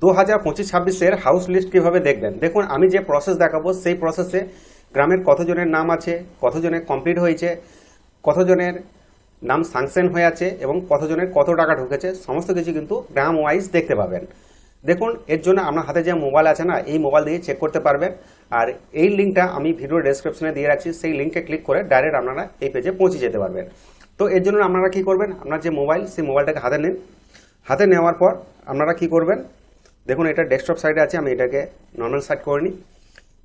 2025-26 house list কিভাবে দেখবেন। দেখুন, আমি যে প্রসেস দেখাবো সেই প্রসেসে গ্রামের কতজনের নাম আছে, কতজনের কমপ্লিট হয়েছে, কতজনের নাম স্যাংশন হয়ে আছে এবং কতজনের কত টাকা ঢুকেছে, সমস্ত কিছু কিন্তু গ্রাম ওয়াইজ দেখতে পাবেন। দেখুন, এর জন্য আপনার হাতে যে মোবাইল আছে না, এই মোবাইল দিয়ে চেক করতে পারবেন। আর এই লিঙ্কটা আমি ভিডিও ডেসক্রিপশনে দিয়ে রাখছি, সেই লিঙ্কে ক্লিক করে ডাইরেক্ট আপনারা এই পেজে পৌঁছে যেতে পারবেন। তো এর জন্য আপনারা কি করবেন, আপনার যে মোবাইল, সেই মোবাইলটাকে হাতে নিন। হাতে নেওয়ার পর আপনারা কি করবেন, দেখুন এটা ডেস্কটপ সাইডে আছে, আমি এটাকে নর্মাল সাইড করে নিই।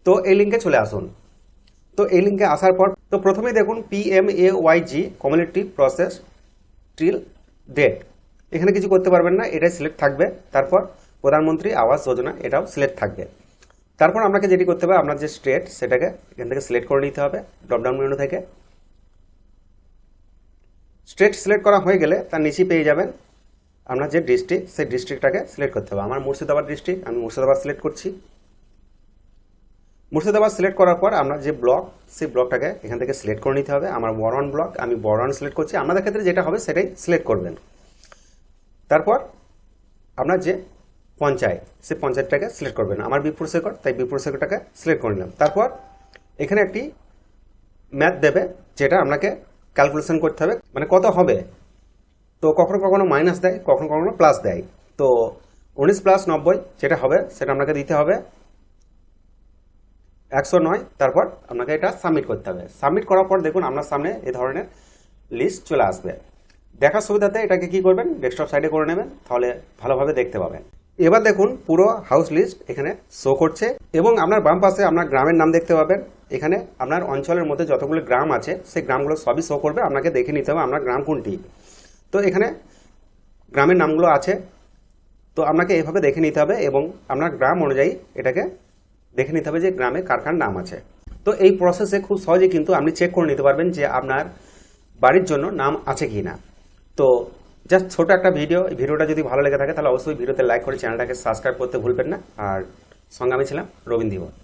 তো এই লিঙ্কে চলে আসুন। তো এই লিঙ্কে আসার পর তো প্রথমেই দেখুন PMAYG community process till date, এখানে কিছু করতে পারবেন না, এটাই সিলেক্ট থাকবে। তারপর প্রধানমন্ত্রী আবাস যোজনা, এটাও সিলেক্ট থাকবে। তারপর আপনাকে যেটি করতে হবে, আপনার যে স্টেট সেটাকে এখান থেকে সিলেক্ট করে নিতে হবে ড্রপডাউন মেনু থেকে। স্টেট সিলেক্ট করা হয়ে গেলে তার নিচে পেয়ে যাবেন আপনার যে ডিস্ট্রিক্ট, সেই ডিস্ট্রিক্টটাকে সিলেক্ট করতে হবে। আমার মুর্শিদাবাদ ডিস্ট্রিক্ট, আমি মুর্শিদাবাদ সিলেক্ট করছি। মুর্শিদাবাদ সিলেক্ট করার পর আপনার যে ব্লক, সেই ব্লকটাকে এখান থেকে সিলেক্ট করে নিতে হবে। আমার বড়ওয়ান ব্লক, আমি বড়ওয়ান সিলেক্ট করছি। আপনাদের ক্ষেত্রে যেটা হবে সেটাই সিলেক্ট করবেন। তারপর আপনার যে পঞ্চায়েত, সেই পঞ্চায়েতটাকে সিলেক্ট করবেন। আমার বিপুর শেখর, তাই বিপুর শেখরটাকে সিলেক্ট করে নিলাম। তারপর এখানে একটি ম্যাথ দেবে, যেটা আপনাকে ক্যালকুলেশন করতে হবে, মানে কত হবে। তো কখনো কখনো মাইনাস দেয়, কখনো কখনো প্লাস দেয়। তো 19 + 90 যেটা হবে সেটা আপনাকে দিতে হবে 109। তারপর আপনাকে এটা সাবমিট করতে হবে। সাবমিট করার পর দেখুন আপনার সামনে এই ধরনের লিস্ট চলে আসবে। দেখার সুবিধাতে এটাকে কি করবেন, ডেস্কটপ সাইডে করে নেবেন, তাহলে ভালোভাবে দেখতে পাবেন। এবার দেখুন পুরো হাউস লিস্ট এখানে শো করছে এবং আপনার বাম পাশে আপনার গ্রামের নাম দেখতে পাবেন। এখানে আপনার অঞ্চলের মধ্যে যতগুলো গ্রাম আছে সেই গ্রামগুলো সবই শো করবে। আপনাকে দেখে নিতে হবে আপনার গ্রাম কোনটি। তো এখানে গ্রামের নামগুলো আছে, তো আপনাকে এইভাবে দেখে নিতে হবে এবং আপনার গ্রাম অনুযায়ী এটাকে দেখে নিতে হবে যে গ্রামে কার কার নাম আছে। তো এই প্রসেসে খুব সহজে কিন্তু আপনি চেক করে নিতে পারবেন যে আপনার বাড়ির জন্য নাম আছে কি না। তো জাস্ট ছোট একটা ভিডিও, এই ভিডিওটা যদি ভালো লেগে থাকে তাহলে অবশ্যই ভিডিওতে লাইক করে চ্যানেলটাকে সাবস্ক্রাইব করতে ভুলবেন না। আর সঙ্গে আমি ছিলাম রবীন্দ্র।